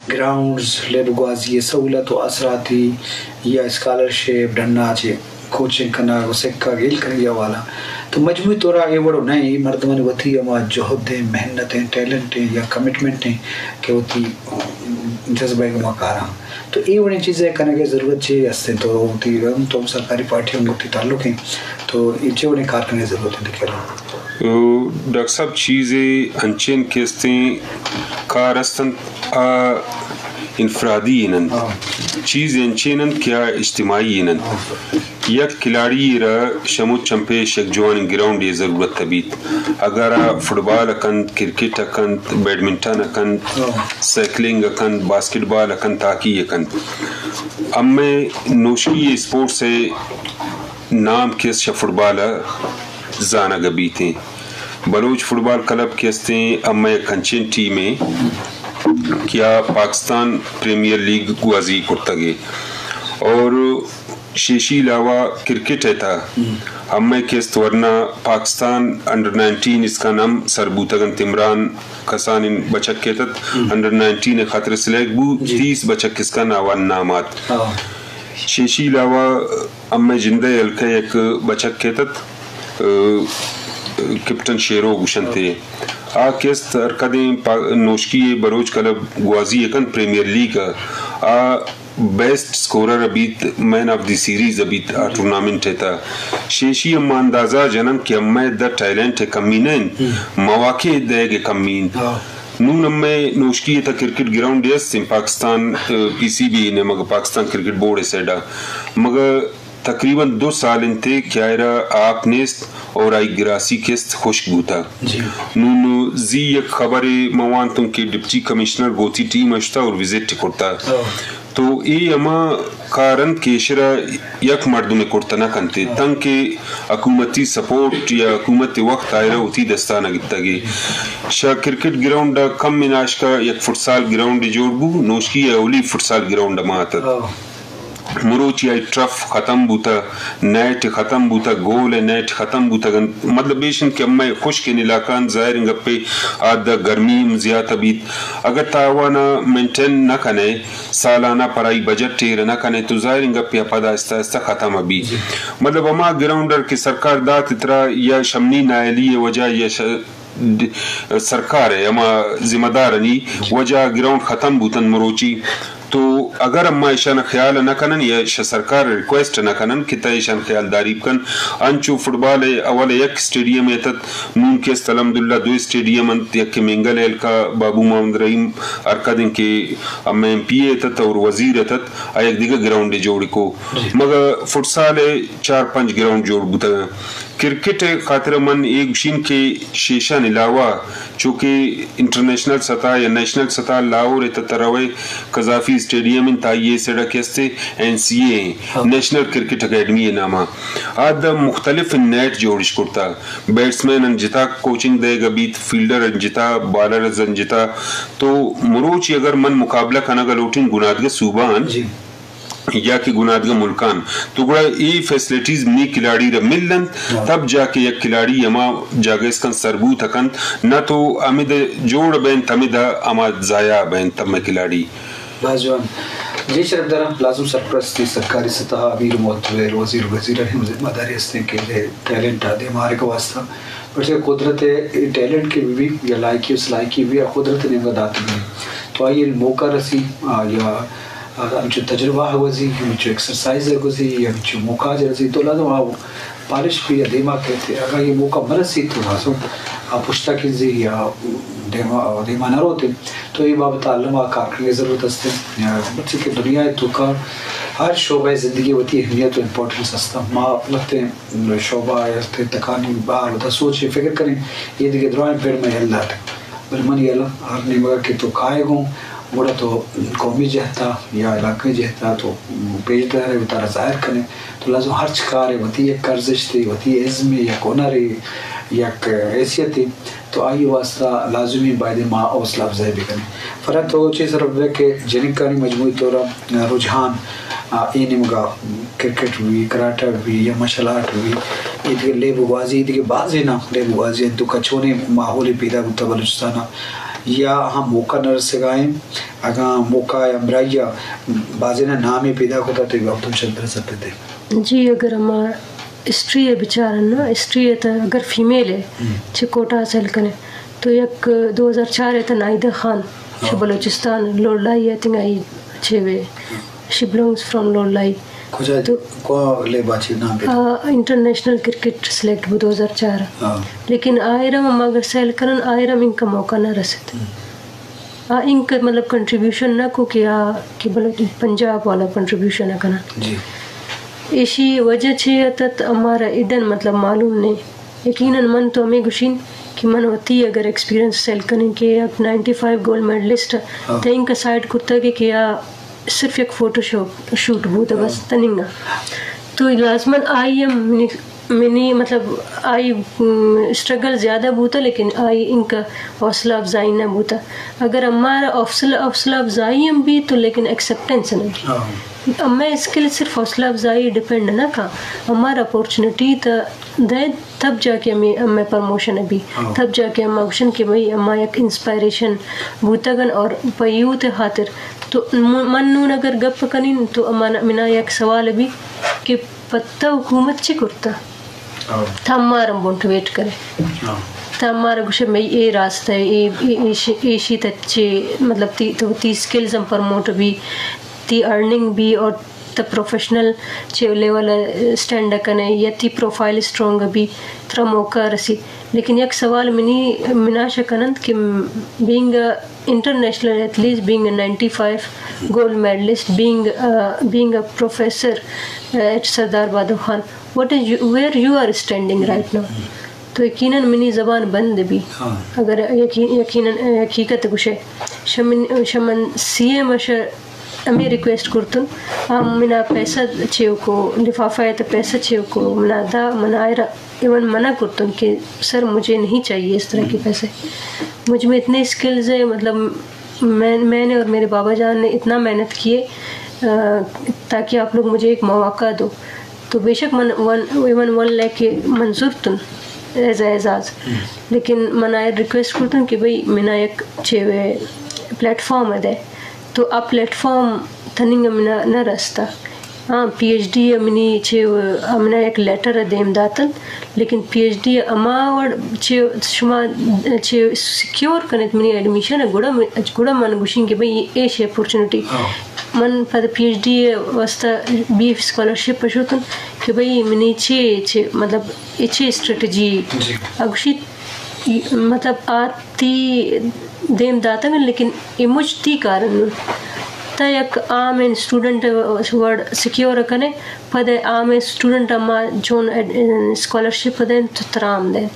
Grounds لیبگوازی سہولت و اثراتی یا اسکالرشپ ڈھننا چے کوچنگ کرنا سکا گیل کریا والا تو مجموعی طور آگے بڑھو نہیں مردمان وتی اما جہد ہیں محنت ہیں ٹیلنٹ ہیں یا کمٹمنٹ ہیں کہ وتی جذبہ کا مکارا تو یہ بڑی چیزیں کرنے کی ضرورت چاہیے اس سے تو ہوتی تو سرکاری پارٹیوں میں ہوتی تعلق ہیں تو یہ بڑی کار کرنے کی ضرورت ہے دکھا لوں ڈاکٹر صاحب چیزیں انچین کیستیں کارستن انفرادی اینن چیز انچینن کیا اجتماعی اینن یک کھلاڑی را شمو چمپے شک جوان گراؤنڈ یہ ضرورت تبیت اگر فٹ بال اکن کرکٹ اکن بیڈمنٹن اکن سائیکلنگ اکن باسکٹ بال اکن تاکی اکن امی نوشی اسپورٹ سے نام کس شا فٹ بال زانا گبیتیں بلوچ فٹ بال کلب کیستیں امی کنچن ٹیمیں کیا پاکستان پریمیئر لیگ گوازی کرتا گے اور شیشی علاوہ کرکٹ ہے تھا ہمیں کس ورنہ پاکستان انڈر 19 اس کا نام سربوتگن تمران کسان بچک کے تت انڈر 19 خاطر سلیک بو 30 بچک اس کا ناوان نامات شیشی علاوہ ہمیں جندے ہلکے ایک بچک کے تت کپٹن شیرو گوشن تھے کس ارکدیں نوشکی بروچ کلب گوازی اکن پریمیئر لیگ بیسٹ سکورر ابیت مین آف دی سیریز ابیت ٹورنامنٹ ہے شیشی اما اندازہ جنن کہ اما دا ٹیلنٹ ہے کمینین مواقع دے گے کمین نون اما نوشکی تا کرکٹ گراؤنڈ یس پاکستان پی سی بی نے مگر پاکستان کرکٹ بورڈ سیڈا مگر تقریباً 2 سال انتے کیائرہ آپ نیست اور آئی گراسی کست خوشک بوتا نونو زی یک خبر موان تم کے ڈپٹی کمیشنر گوتی ٹیم اشتا اور وزٹ کرتا تو ای اما کارن کیشرہ یک مردم کرتا نہ کنتے تنگ کے حکومتی سپورٹ یا حکومت وقت آئرہ ہوتی دستانہ گتا گے شاہ کرکٹ گراؤنڈ کم مناش کا یک فٹسال گراؤنڈ جوڑ بو نوشکی اولی فٹسال گراؤنڈ ماتا مروچی آئی ٹرف ختم بوتا نیٹ ختم بوتا گول نیٹ ختم بوتا مطلب بیشن کہ اما خشک علاقان ظاہر انگا پہ آدھا گرمیم زیادہ بیت اگر تاوانا مینٹین نہ کنے سالانہ پرائی بجٹ ٹیر نہ کنے تو ظاہر انگا پہ پدا استہ ختم ابھی مطلب اما گراؤنڈر کی سرکار دات اترا یا شمنی نائلی وجہ یا سرکار ہے اما ذمہ دارنی وجہ گراؤنڈ ختم بوتن مروچی تو اگر اما ایشان خیال نہ کنن یا سرکار ریکویسٹ نہ کنن کتا ایشان خیال داری کن انچو فٹ بال اول یک سٹیڈیم ایتت نون کے الحمدللہ 2 سٹیڈیم انت یک منگل ایل کا بابو محمد رحیم ارکدن کے اما ایم پی ایتت اور وزیر ایتت ایک دیگا گراؤنڈ جوڑی کو مگر فٹ سال 4-5 گراؤنڈ جوڑ بوتا کرکٹ خاطر من ایک شین کے شیشان علاوہ چونکہ انٹرنیشنل سطح یا نیشنل سطح لاہور تروے قذافی اسٹیڈیم انتہائی سڑا کیستے N C a national cricket academy نامہ آدھا مختلف نیٹ جوڑش کرتا بیٹسمین انجتا کوچنگ دے گا بیت فیلڈر انجتا بالر انجتا تو مروچی اگر من مقابلہ کھانا گا لوٹیں گنادگا صوبان یا کہ گنادگا ملکان تو گوڑا ای فیسلیٹیز منی کھلاڑی را ملن تب جا کے یک کھلاڑی اما جاگہ اس کن سربوت اکن نہ تو امید جوڑ بین تمید اما ضائع بین تم کھلاڑی بازوان جی شرف دارم لازم سرپرستی سرکاری سطح امیر معتبر وزیر ذمہ داری ہستے کہ ٹیلنٹ آدھے ہمارے کا واسطہ بٹ قدرت ٹیلنٹ کی بھی یا لائکی اس لائکی بھی قدرت نے داتی بھی تو آئیے موقع رسی یا ہمچو تجربہ ہوزی ہمچو ایکسرسائز ہوزی ہمچو موقع رسی تو لازم آو پالش بھی یا دیما کہتے اگر یہ موقع مرسی تو لازم پشتہ کیزی یا دیما نہ روتے تو یہ بابت علمہ کار کرنے ضرورت ہستے بچے کہ دنیا تو کا ہر شعبہ زندگی ہوتی اہمیت و امپورٹنس ہستا ماں لگتے ہیں شعبہ یا تکانی بار ہوتا سوچیں فکر کریں یہ دیکھے دروائیں پیڑ میں ہل لاتے بل من یہ اللہ ہر نے مگر کہ تو کھائے گوں بڑا تو قومی جہتا یا علاقے جہتا تو پیج دار ہے بتارا ظاہر کریں تو لازم ہر چکار ہے وتی ایک کرزش تھی وتی عزم یا ہنر یا حیثیت تو آئی واسطہ لازمی باید ماں حوصلہ افزائی بھی کریں فرق تو چیز رب ہے کہ جنکانی مجموعی طور رجحان این مگا کرکٹ ہوئی کراٹا ہوئی یا مارشل آرٹ ہوئی یہ دیکھے لیب بازی دیکھے بازی نا لیب بازی تو کچھونے ماحولی پیدا ہوتا بلوچستانہ یا ہم موقع نہ رسگائیں اگر موقع یا مریا بازی نہ نام ہی پیدا ہوتا تو عبد الشد سب پہ دے جی اگر ہمارا ہسٹری ہے بیچارہ نا ہسٹری ہے تو اگر فیمیل ہے چھ کوٹا حاصل کرے تو یک 2004 ہے تو نائدہ خان چھ بلوچستان لوڑلائی ہے تنگائی چھوے she belongs from Loralai international cricket select ہو 2004 لیکن آئرم ہم اگر سیل کرن آئرم ان کا موقع نہ رسد ان کا مطلب کنٹریبیوشن نہ کو کیا کہ بلوچ پنجاب والا کنٹریبیوشن ہے کرنا ایشی وجہ چھت ہمارا ایڈن مطلب معلوم نہیں یقیناً من تو ہمیں گشین کہ من ہوتی اگر ایکسپیرینس سیل کریں کہ اب 95 گولڈ میڈلسٹ تو ان کا سائڈ کرتا کہ کیا صرف ایک فوٹو شوٹ بوتا بس تنگا تو لازماً آئی منی مطلب آئی اسٹرگل زیادہ بوتا لیکن آئی ان کا حوصلہ افزائی نہ بوتا اگر ہمارا حوصلہ افزائی ہم بھی تو لیکن ایکسیپٹینس نہیں ہمیں اس کے لیے صرف حوصلہ افزائی ڈپینڈ نہ کہا ہمارا اپورچونیٹی دے تب جا کے ہمیں پرموشن ابھی تب جا کے ہم آپشن کہ بھائی ہمیں ایک انسپائریشن بوتگن اور پیوت خاطر تو منون اگر گپ کنین تو منا ایک سوال ابھی کہ پتہ حکومت چی کرتا تھا ہمارا بونٹ ویٹ کرے تھا ہمارا گوشے میں یہ راستہ ہے ایشی تچے مطلب تی سکلز ہم پرموٹ بھی تی ارننگ بھی اور تا پروفیشنل چے لیول سٹینڈ کنے یا تی پروفائل اسٹرانگ بھی ترا موقع رسی لیکن یک سوال منا شکنند کہ being international athlete, being a 95 gold medalist, being a professor at Sardar Badab Khan, where you are standing right now. تو یقیناً منی زبان بند بھی اگر یقیناً حقیقت گوشے شمن سی ایم اشر ہمیں ریکویسٹ کرتن ہم منا پیسہ چھو کو لفافہ ہے تو پیسہ چھو کو منا دا منائرہ ایون منع کرتن کہ سر مجھے نہیں چاہیے اس طرح کے پیسے مجھ میں اتنے اسکلز ہیں مطلب میں نے اور میرے بابا جان نے اتنا محنت کیے تاکہ آپ لوگ مجھے ایک مواقع دو تو بے شک ایون 1 لاکھ کے منظور تن ایز اعزاز لیکن منائر ریکویسٹ کرتن کہ بھئی منا ایک چھوے پلیٹ فارم ہے دے تو آپ پلیٹ فارم تھننگ منا نہ رستا ہاں پی ایچ ڈی امنی امنا ایک لیٹر دیم داتن لیکن پی ایچ ڈی اما اور شما سیکیور کنت منی ایڈمیشن گوڑا من گوشین کہ بھئی یہ شی اپورچونٹی من پتہ پی ایچ ڈی واسطہ بی اسکالرشپ پشوتن کہ بھئی منی مطلب اچھے اسٹریٹجی اگوشی مطلب آتی دیم داتا گا لیکن اموج تی کارن تا یک عام اسٹوڈنٹ ورڈ سیکیور کنے پدے عام اسٹوڈنٹ اما جون اسکالرشپ دیں تو ترام دیں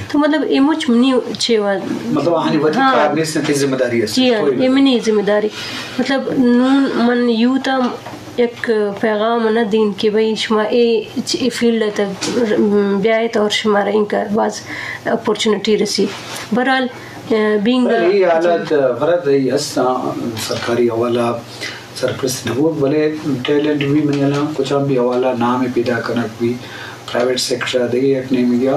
تو مطلب اموج منی چھوا مطلب آہنی وقت کارنیس نے ذمہ داری ہے جی ہاں یہ منی ذمہ داری مطلب نون من یوتا ایک پیغام نہ دین کہ بھئی شما اے فیلڈ ہے بیایت اور شمارا ان کا بعض اپورچونٹی رسی برحال بینگ یہ حالات فرد ہے ہستا سرکاری حوالہ سرپرست نبوت بلے ٹیلنٹ بھی منیلا کچھ ہم بھی حوالہ نام پیدا کنک بھی پرائیویٹ سیکٹر دے ایک نہیں مگیا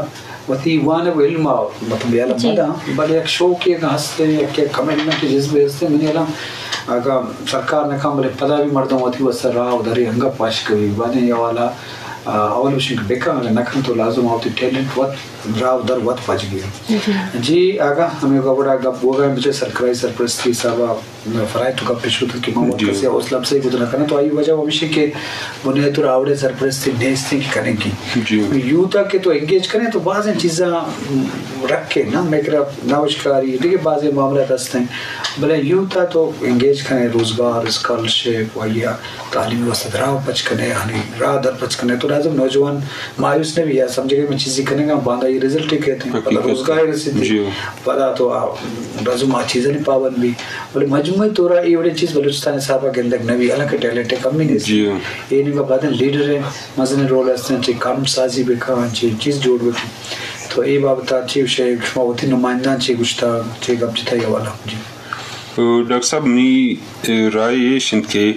وتی وانا علم مطلب یالا مدا بلے ایک شوق ایک ہستے ایک کمٹمنٹ جذبے ہستے منیلا اگر سرکار نے کہا بلے پدا بھی مردوں ہوتی وسر راہ ادھری ہنگا پاش کبھی بعدیں یہ والا اول وشن کے بیکا اگر نکھن تو لازم ہوتی ٹیلنٹ وقت راہ ادھر وقت پاش گیا جی آگا ہمیں گوڑا گپ ہوگا مجھے سرکاری سرپرستی صاحبہ فرائد تو گپ پیش ہوتا کہ محمد کسی اس لب سے ہی گزرنا کرنا تو آئی وجہ وہ ہمیشہ کہ بنیاد اور آوڑے سرپرستی نیستی کی کریں کی یوتا کے تو انگیج کریں تو بعض چیزیں رکھ کے نا میکرا نوشکاری دیکھیں بعض معاملات ہستے ہیں بلے یوتا تو انگیج کریں روزگار اسکالرشپ ویا تعلیمی وسط راہ پچ کرنے راہ در پچ کرنے تو لازم نوجوان مایوس نے بھی یا سمجھے گئے میں چیزیں کرنے گا باندھا یہ رزلٹ ہی کہتے ہیں پتہ روزگار رسیدی پتہ تو لازم چیزیں نہیں پابند بھی بلے مجموعی طورا یہ بڑی چیز بلوچستان صاحبہ کے اندر نبی اللہ کے ٹیلنٹ ہے کمی نہیں یہ نہیں کا بعد لیڈر ہے مزن رول ہستے ہیں چاہے قانون سازی بکھا چاہے چیز جوڑ بکھا تو یہ بابتا چیف شیخ شما ہوتی نمائندان چاہے گشتا چاہے گب جتا یہ والا جی ڈاکٹر صاحب نی رائے شند کے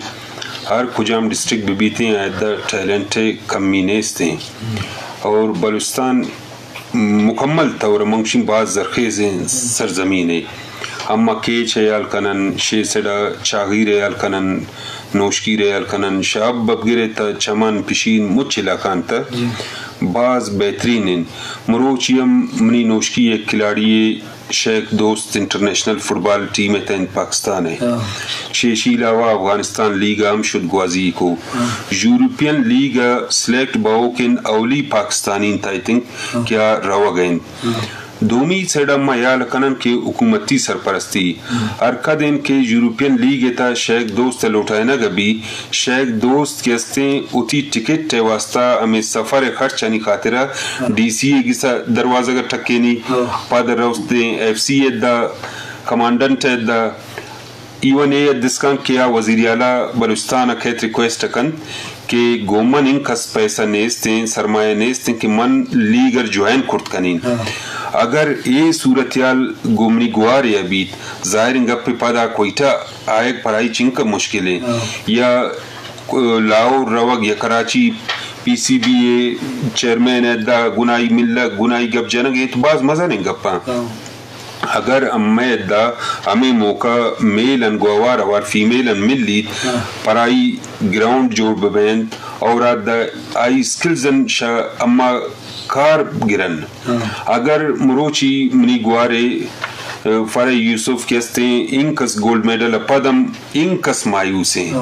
ہر کجام ڈسٹرکٹ بھی بیتے ہیں ایدہ ٹیلنٹ کمی نیستے ہیں اور بلوچستان مکمل طور منگشن بعض زرخیز ہیں سرزمین ہے اما کیچ ریال کنن شیسڑا چاغی ریال کنن نوشکی ریال کنن شاب ببگرے تا چمان پشین مچ علاقان تا بعض بہترین مروچیم منی نوشکی ایک کھلاڑی شیخ دوست انٹرنیشنل فٹ بال ٹیم تین پاکستان ہے شیشی علاوہ افغانستان لیگ ہم شد گوازی کو یورپین لیگ سلیکٹ باوکن اولی پاکستانی تائتنگ کیا روا گئن دومی سیڈا میال کنن کے حکومتی سرپرستی ارکا دین کے یورپین لیگ تا شیخ دوست لوٹائنا گبی شیخ دوست کے استیں اتی ٹکٹ واسطہ ہمیں سفر خرچانی خاطرہ ڈی سی اے گسا دروازہ کا ٹھکینی پادر روستیں ایف سی اے دا کمانڈنٹ اے دا ایون اے دسکان کیا وزیر اعلیٰ بلوچستان اکھیت ریکویسٹ کن کہ گومن ان کس پیسہ نیستیں سرمایہ نیستیں کہ من لیگر جوائن کرت کنین اگر یہ صورتیال گومنی گوار یا بیت ظاہر انگا پہ پادا کوئٹا آئے پڑھائی چنک مشکلیں یا لاہور روگ یا کراچی پی سی بی اے چیئرمین ایدہ گنائی ملہ گنائی گپ جنگ یہ تو بعض مزہ نہیں گپا اگر امی ایدہ ہمیں موقع میل ان گوار اور فیمیل ان مل لیت پرائی گراؤنڈ جوڑ ببین اور آئی سکلز ان شا اما کار گرن اگر مروچی منی گوارے فرح یوسف کہستے انکس گولڈ میڈل پدم انکس مایوسیں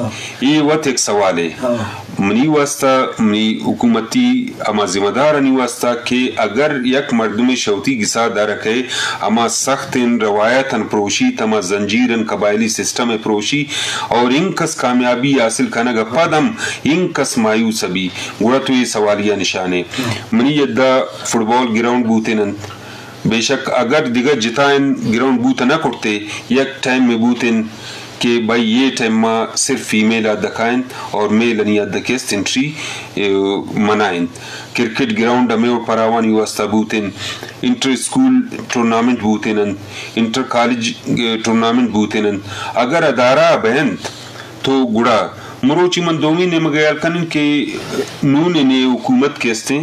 یہ وقت ایک سوال ہے منی واسطہ منی حکومتی اما ذمہ دار انی واسطہ کہ اگر یک مردم شوتی گسا دارکے اما سخت روایت ان پروشی تما زنجیر ان قبائلی سسٹم پروشی اور انکس کامیابی حاصل کنگا پدم انکس مایوس بھی گوڑا تو یہ سوالیہ نشانے منی یدہ فٹ بال گراؤنڈ بوتن بے شک اگر دیگر جتائن گراؤنڈ بوتا نہ کرتے یک ٹائم میں بوتن کہ بھائی یہ ٹائم ماں صرف فیمیل دکھائیں اور میل انیا دکیست انٹری منائیں کرکٹ گراؤنڈ ہمیں اور پراوانی واسطہ بوتن انٹر اسکول ٹورنامنٹ بوتن انٹر کالج ٹورنامنٹ بوتن اگر ادارہ بہند تو گڑا مروچی من دومی نے مگیال کنن کہ نون نے حکومت کیستے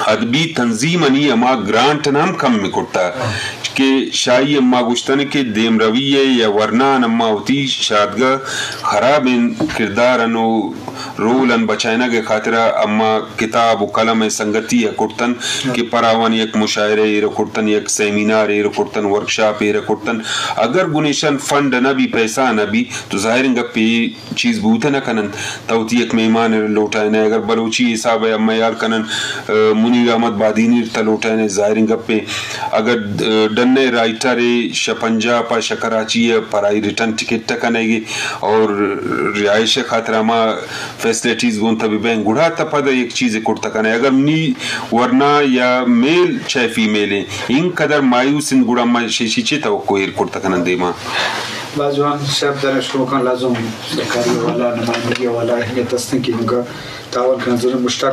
ادبی تنظیم انی اما گرانٹ نام کم میں کرتا کہ شاہی اما گشتن کے دیم رویے یا ورنان اما ہوتی شادگاہ خراب ان کردار انو رول ان بچائنا کے خاطرہ اما کتاب و قلم سنگتی یا کرتن کہ پراوان یک مشاعرے ایرہ کرتن یک سیمینار ایرہ کرتن ورکشاپ ایرہ کرتن اگر گنیشن فنڈ نہ بھی پیسہ نہ بھی تو ظاہر انگا پی چیز بوتا نہ کنن توتی یک میمان لوٹائنا اگر بلوچی حساب ہے اما یار کنن منیر احمد بادینی تلوٹائنے ظاہر انگا پہ اگر ڈنے رائٹر شپنجا پا شکراچی پرائی ریٹن ٹکٹ تکنے گی اور رہائش خاطر اما فیسلیٹیز گونتا بھی بین گڑھا تا پدا ایک چیز کرتا کنے اگر منی ورنہ یا میل چاہے فیمیلیں ان قدر مایوس ان گڑھا ما شیشی چی توقع ایر کرتا کنن دیما بازوان صاحب در اشروکان لازم سرکاری والا نمائندگی والا اہمیت استن کی ان کا تعاون کا نظر مشتاق